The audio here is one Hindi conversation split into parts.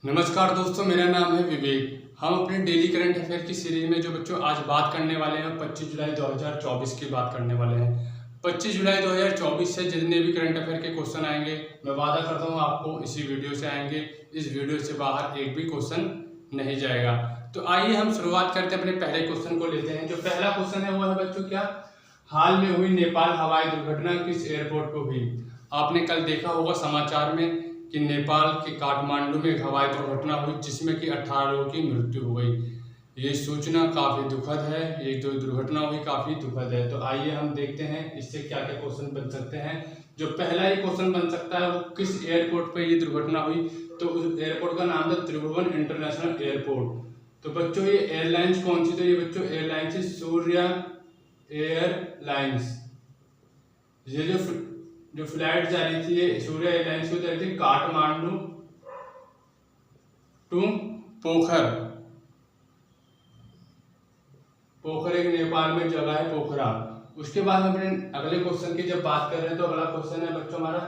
नमस्कार दोस्तों, मेरा नाम है विवेक। हम अपने डेली करंट अफेयर की सीरीज में जो बच्चों आज बात करने वाले हैं 25 जुलाई 2024 की बात करने वाले हैं। 25 जुलाई 2024 से जितने भी करंट अफेयर के क्वेश्चन आएंगे, मैं वादा करता हूँ आपको इसी वीडियो से आएंगे। इस वीडियो से बाहर एक भी क्वेश्चन नहीं जाएगा। तो आइए हम शुरुआत करते हैं, अपने पहले क्वेश्चन को लेते हैं। जो पहला क्वेश्चन है वो है बच्चों, क्या हाल में हुई नेपाल हवाई दुर्घटना किस एयरपोर्ट पर हुई? आपने कल देखा होगा समाचार में कि नेपाल के काठमांडू में एक हवाई दुर्घटना हुई जिसमें कि 18 लोगों की मृत्यु हो गई। ये सूचना काफी दुखद है। ये जो दुर्घटना हुई काफी दुखद है। तो आइए हम देखते हैं इससे क्या क्या क्वेश्चन बन सकते हैं। जो पहला ही क्वेश्चन बन सकता है वो किस एयरपोर्ट पे ये दुर्घटना हुई, तो उस एयरपोर्ट का नाम था त्रिभुवन इंटरनेशनल एयरपोर्ट। तो बच्चों ये एयरलाइंस कौन सी? तो ये बच्चों एयरलाइंस है सूर्या एयरलाइंस। ये जो फ्लाइट जा रही थी ये सूर्या एयरलाइंस की जा रही थी काठमांडू टू पोखर। पोखर एक नेपाल में जगह है, पोखरा। उसके बाद हम अपने अगले क्वेश्चन की जब बात कर रहे हैं तो अगला क्वेश्चन है बच्चों हमारा,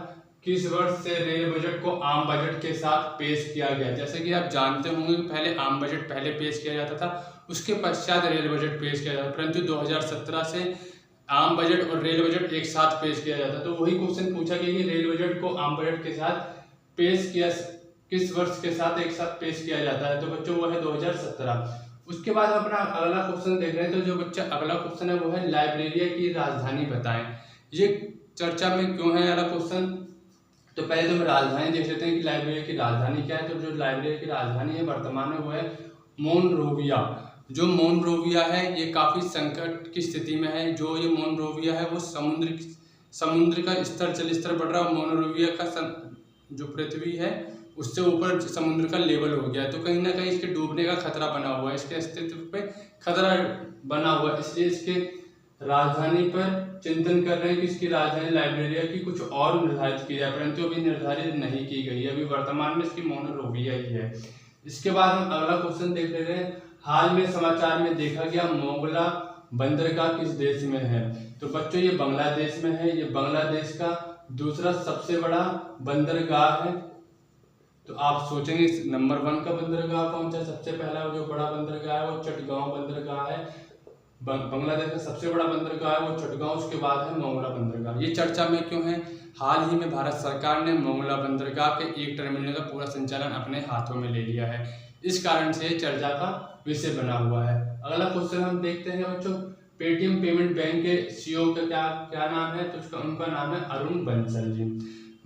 किस वर्ष से रेल बजट को आम बजट के साथ पेश किया गया? जैसे कि आप जानते होंगे कि पहले आम बजट पहले पेश किया जाता था, उसके पश्चात रेल बजट पेश किया जाता था, परंतु 2017 से आम बजट और रेल बजट एक साथ पेश किया जाता है। तो वही क्वेश्चन पूछा गया कि रेल बजट को आम बजट के साथ पेश किया किस वर्ष के साथ एक साथ पेश किया जाता है? तो बच्चों वो है 2017। उसके बाद हम अपना अगला क्वेश्चन देख रहे हैं। तो जो बच्चा अगला क्वेश्चन है वो है लाइब्रेरिया की राजधानी बताएं। ये चर्चा में क्यों है वाला क्वेश्चन? तो पहले तो हम राजधानी देख लेते हैं कि लाइब्रेरिया की राजधानी क्या है। तो जो लाइब्रेरिया की राजधानी है वर्तमान में वो है मोनरोविया। जो मोनरोविया है ये काफी संकट की स्थिति में है। जो ये मोनरोविया है वो समुद्र का स्तर जल स्तर बढ़ रहा है। मोनरोविया का जो पृथ्वी है उससे ऊपर समुद्र का लेवल हो गया है, तो कहीं ना कहीं इसके डूबने का खतरा बना हुआ है, इसके अस्तित्व पे खतरा बना हुआ है। इसलिए इसके राजधानी पर चिंतन कर रहे हैं कि इसकी राजधानी लाइब्रेरिया की कुछ और निर्धारित की जाए, परंतु अभी निर्धारित नहीं की गई है। अभी वर्तमान में इसकी मोनरोविया ही है। इसके बाद हम अगला क्वेश्चन देख ले रहे हैं, हाल में समाचार में देखा गया मोंगला बंदरगाह किस देश में है? तो बच्चों ये बांग्लादेश में है। ये बांग्लादेश का दूसरा सबसे बड़ा बंदरगाह है। तो आप सोचेंगे नंबर 1 का बंदरगाह कौन सा? सबसे पहला जो बड़ा बंदरगाह है वो चटगांव बंदरगाह है। बांग्लादेश का सबसे बड़ा बंदरगाह है वो चटगांव। उसके बाद है मोंगला बंदरगाह। ये चर्चा में क्यों है? हाल ही में भारत सरकार ने मोंगला बंदरगाह के एक टर्मिनल का पूरा संचालन अपने हाथों में ले लिया है। इस कारण से चर्चा का विषय बना हुआ है। अगला क्वेश्चन हम देखते हैं बच्चों, पेटीएम पेमेंट बैंक के सीईओ का क्या नाम है? तो उनका नाम है अरुण बंसल जी।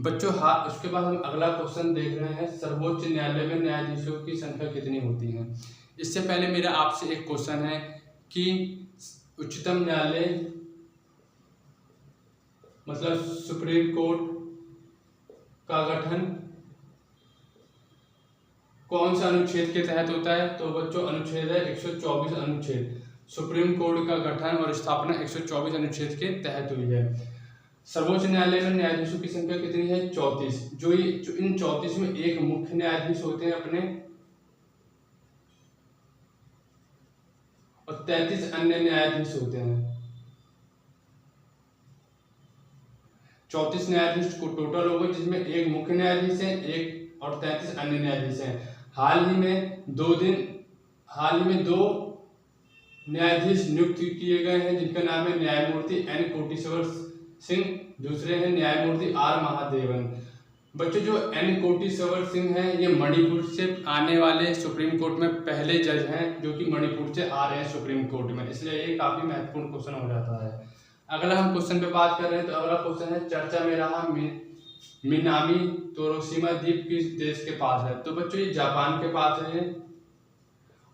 बच्चों उसके बाद हम अगला क्वेश्चन देख रहे हैं, सर्वोच्च न्यायालय में न्यायाधीशों की संख्या कितनी होती है? इससे पहले मेरा आपसे एक क्वेश्चन है कि उच्चतम न्यायालय मतलब सुप्रीम कोर्ट का गठन कौन सा अनुच्छेद के तहत होता है? तो बच्चों अनुच्छेद है 124 अनुच्छेद। सुप्रीम कोर्ट का गठन और स्थापना 124 अनुच्छेद के तहत हुई है। सर्वोच्च न्यायालय में न्यायाधीशों की संख्या कितनी है? 34। जो इन 34 में एक मुख्य न्यायाधीश होते हैं अपने और 33 अन्य न्यायाधीश होते हैं। 34 न्यायाधीश को टोटल हो गए, जिसमें एक मुख्य न्यायाधीश है, एक और 33 अन्य न्यायाधीश हैं। हाल ही में दो न्यायाधीश नियुक्त किए गए हैं, जिनका नाम है न्यायमूर्ति एन कोटेश्वर सिंह, दूसरे हैं न्यायमूर्ति आर महादेवन। बच्चों जो एन कोटेश्वर सिंह हैं ये मणिपुर से आने वाले सुप्रीम कोर्ट में पहले जज हैं जो कि मणिपुर से आ रहे हैं सुप्रीम कोर्ट में, इसलिए ये काफी महत्वपूर्ण क्वेश्चन हो जाता है। अगला हम क्वेश्चन पे बात कर रहे हैं। तो अगला क्वेश्चन है, चर्चा में रहा मिनामी तोरोशिमा द्वीप किस देश के पास है? तो बच्चों ये जापान के पास है।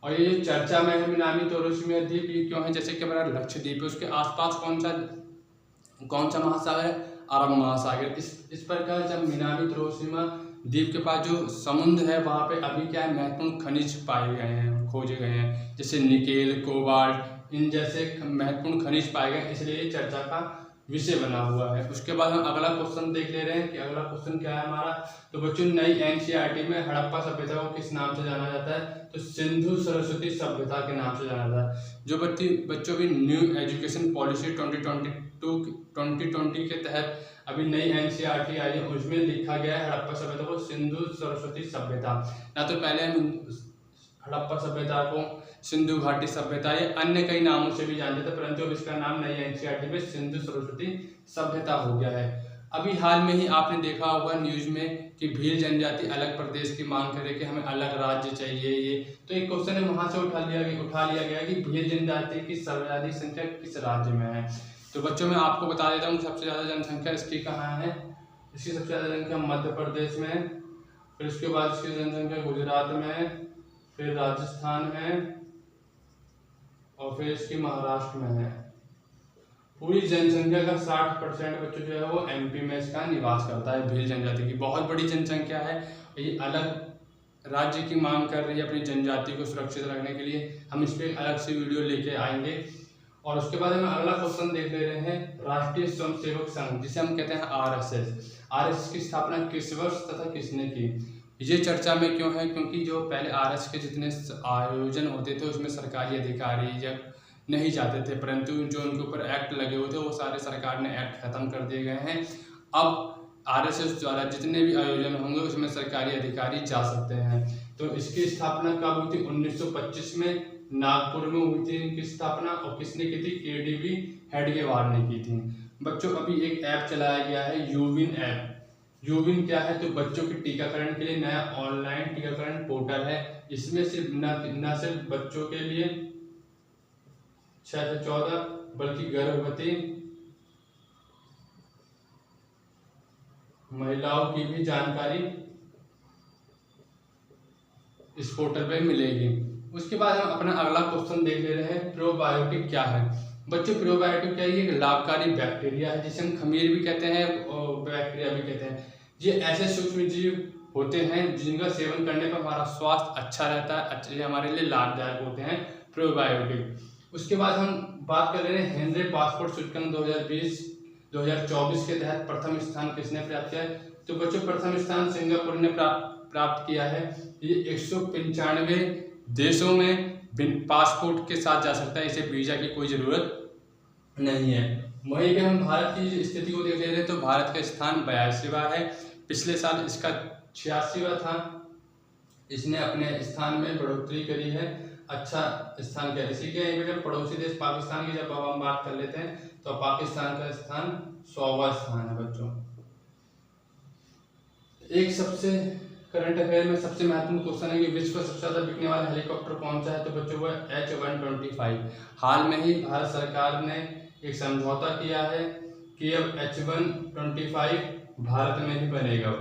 और ये जो चर्चा में है मिनामी तोरोशिमा द्वीप, ये क्यों है? जैसे कि हमारा लक्षद्वीप है, उसके आसपास कौन सा महासागर है? अरब महासागर। इस प्रकार जब मिनामी तोरोशिमा द्वीप के पास जो समुद्र है वहां पे अभी क्या है, महत्वपूर्ण खनिज पाए गए हैं, खोजे गए हैं, जैसे निकेल, कोबाल्ट, इन जैसे महत्वपूर्ण खनिज पाए गए, इसलिए ये चर्चा का विषय बना हुआ है। उसके बाद हम अगला क्वेश्चन देख ले रहे हैं कि अगला क्वेश्चन क्या है हमारा। तो बच्चों नई एनसीईआरटी में हड़प्पा सभ्यता को किस नाम से जाना जाता है, तो सिंधु सरस्वती सभ्यता के नाम से जाना जाता है। जो बच्चों की न्यू एजुकेशन पॉलिसी 2020 के तहत अभी नई एनसीईआरटी आई है, उसमें लिखा गया है हड़प्पा सभ्यता को सिंधु सरस्वती सभ्यता। ना तो पहले हम हड़प्पा सभ्यता को सिंधु घाटी सभ्यता या अन्य कई नामों से भी जानते थे, परंतु अब इसका नाम नई एनसीईआरटी में सिंधु सरस्वती सभ्यता हो गया है। अभी हाल में ही आपने देखा होगा न्यूज में कि भील जनजाति अलग प्रदेश की मांग करे कि हमें अलग राज्य चाहिए। ये तो एक क्वेश्चन है वहां से उठा लिया गया कि भील जनजाति की सर्वाधिक संख्या किस राज्य में है। तो बच्चों मैं आपको बता देता हूँ सबसे ज्यादा जनसंख्या इसकी कहाँ है। इसकी सबसे ज्यादा जनसंख्या मध्य प्रदेश में, फिर उसके बाद इसकी जनसंख्या गुजरात में, फिर राजस्थान में और फिर इसकी महाराष्ट्र में है। पूरी जनसंख्या का 60% बच्चों जो है वो एमपी में इसका निवास करता है। भील जनजाति की बहुत बड़ी जनसंख्या है। ये अलग राज्य की मांग कर रही है अपनी जनजाति को सुरक्षित रखने के लिए। हम इस पर अलग से वीडियो लेके आएंगे। और उसके बाद हम अगला क्वेश्चन देख ले रहे हैं राष्ट्रीय स्वयंसेवक संघ, जिसे हम कहते हैं आरएसएस की स्थापना किस वर्ष तथा किसने की। ये चर्चा में क्यों है, क्योंकि जो पहले आरएसएस के जितने आयोजन होते थे उसमें सरकारी अधिकारी या नहीं जाते थे, परंतु जो उनके ऊपर एक्ट लगे हुए थे वो सारे सरकार ने एक्ट खत्म कर दिए गए हैं। अब आरएसएस द्वारा जितने भी आयोजन होंगे उसमें सरकारी अधिकारी जा सकते हैं। तो इसकी स्थापना कब हुई थी, 1925 में नागपुर में हुई थी इनकी स्थापना। और किसने की थी, केडीबी हेडगेवार ने की थी। बच्चों अभी एक ऐप चलाया गया है यूविन ऐप। यूविन क्या है, तो बच्चों के टीकाकरण के लिए नया ऑनलाइन टीकाकरण पोर्टल है। इसमें सिर्फ न सिर्फ बच्चों के लिए 6 से 14 बल्कि गर्भवती महिलाओं की भी जानकारी इस पोर्टल पे मिलेगी। उसके बाद हम अपना अगला क्वेश्चन देख ले रहे हैं प्रोबायोटिक क्या है। बच्चों प्रोबायोटिक क्या है, ये लाभकारी बैक्टीरिया है जिसे हम खमीर भी कहते हैं और बैक्टीरिया भी कहते हैं। ये ऐसे सूक्ष्म जीव होते हैं जिनका सेवन करने पर हमारा स्वास्थ्य अच्छा रहता है, अच्छे हमारे लिए लाभदायक होते हैं प्रोबायोटिक। उसके बाद हम बात कर रहे हैं हेनरी पासपोर्ट सूचकांक 2020-2024 के तहत प्रथम स्थान किसने प्राप्त किया है। तो बच्चों प्रथम स्थान सिंगापुर ने प्राप्त किया है। ये 195 देशों में पासपोर्ट के साथ जा सकता है, इसे वीजा की कोई जरूरत नहीं है। वहीं पे हम भारत की स्थिति को देख रहे हैं तो भारत का स्थान 82वां है। पिछले साल इसका 86वां था। इसने अपने स्थान में बढ़ोतरी करी है, अच्छा स्थान किया। इसी के जब पड़ोसी देश पाकिस्तान की जब हम बात कर लेते हैं तो पाकिस्तान का स्थान 100वां स्थान है। बच्चों एक सबसे करंट अफेयर में सबसे महत्वपूर्ण क्वेश्चन है कि विश्व का सबसे ज्यादा बिकने वाला हेलीकॉप्टर कौन सा है। तो बच्चों वो H125। हाल में ही भारत सरकार ने एक समझौता किया है कि अब H125 भारत में ही बनेगा।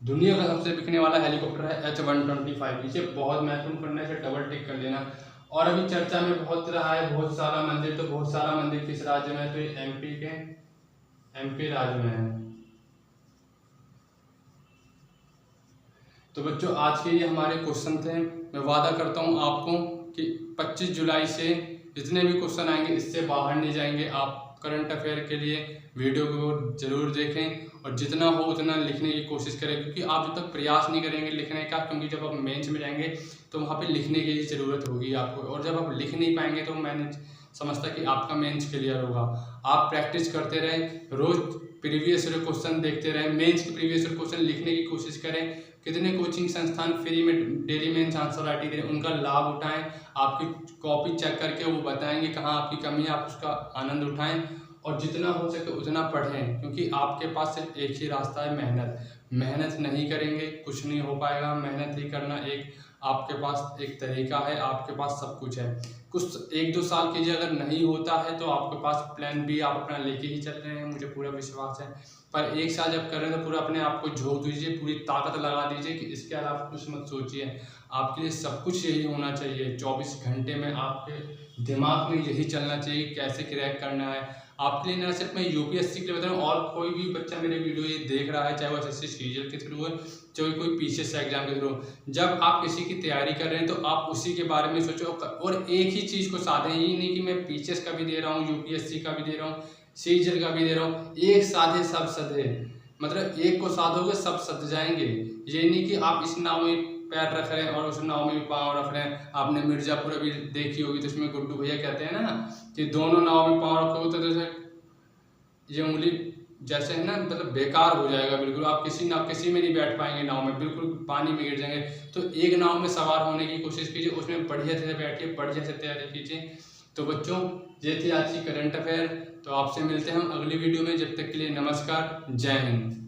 दुनिया का सबसे बिकने वाला हेलीकॉप्टर है H125। इसे बहुत महत्वपूर्ण पढ़ने से डबल टिक कर लेना। और अभी चर्चा में बहुत रहा है बहुत सारा मंदिर। तो बहुत सारा मंदिर किस राज्य में है, तो ये एमपी राज्य में है। तो बच्चों आज के ये हमारे क्वेश्चन थे। मैं वादा करता हूँ आपको कि 25 जुलाई से जितने भी क्वेश्चन आएंगे इससे बाहर नहीं जाएंगे। आप करंट अफेयर के लिए वीडियो को जरूर देखें और जितना हो उतना लिखने की कोशिश करें, क्योंकि आप जब तक प्रयास नहीं करेंगे लिखने का, क्योंकि जब आप मेंस में जाएंगे तो वहाँ पे लिखने की ज़रूरत होगी आपको, और जब आप लिख नहीं पाएंगे तो मैंने समझता कि आपका मेंस क्लियर होगा। आप प्रैक्टिस करते रहें, रोज प्रीवियस ईयर क्वेश्चन देखते रहें, मेंस के प्रीवियस ईयर क्वेश्चन लिखने की कोशिश करें। कितने कोचिंग संस्थान फ्री में डेली मेंस आंसर राइटिंग दे रहे हैं, उनका लाभ उठाएं। आपकी कॉपी चेक करके वो बताएंगे कहाँ आपकी कमी है, आप उसका आनंद उठाएं और जितना हो सके उतना पढ़ें, क्योंकि आपके पास सिर्फ एक ही रास्ता है, मेहनत नहीं करेंगे कुछ नहीं हो पाएगा। मेहनत ही करना एक आपके पास एक तरीका है, आपके पास सब कुछ है। कुछ 1-2 साल कीजिए, अगर नहीं होता है तो आपके पास प्लान बी आप अपना लेके ही चल रहे हैं, मुझे पूरा विश्वास है। पर 1 साल जब कर रहे हैं तो पूरा अपने आप को झोंक दीजिए, पूरी ताकत लगा दीजिए कि इसके अलावा कुछ मत सोचिए। आपके लिए सब कुछ यही होना चाहिए। 24 घंटे में आपके दिमाग में यही चलना चाहिए कैसे क्रैक करना है। आपके लिए ना सिर्फ मैं यूपीएससी के लिए बता रहा हूँ, और कोई भी बच्चा मेरे वीडियो ये देख रहा है, चाहे वो एसएससी सीजीएल के थ्रू है, चाहे कोई पीसीएस एग्जाम के थ्रू, जब आप किसी की तैयारी कर रहे हैं तो आप उसी के बारे में सोचो और एक ही चीज़ को साधें। ये नहीं कि मैं पीसीएस का भी दे रहा हूँ, यूपीएससी का भी दे रहा हूँ, सीजीएल का भी दे रहा हूँ, एक साधे सब सधे, मतलब एक को साधोगे सब सध जाएंगे। ये नहीं कि आप इस नाव में पैर रख रहे हैं और उस नाव में भी पाँव रख रहे हैं। आपने मिर्जापुर अभी देखी होगी तो उसमें गुड्डू भैया कहते हैं ना कि दोनों नाव में पाँव रखोगे तो जैसे ये उंगली जैसे है ना, मतलब बेकार हो जाएगा बिल्कुल। आप किसी में नहीं बैठ पाएंगे नाव में, बिल्कुल पानी में गिर जाएंगे। तो एक नाव में सवार होने की कोशिश कीजिए, उसमें बढ़िया से बैठिए, बढ़िया से तैयारी कीजिए। तो बच्चों, ये थी आज की करंट अफेयर। तो आपसे मिलते हैं हम अगली वीडियो में, जब तक के लिए नमस्कार, जय हिंद।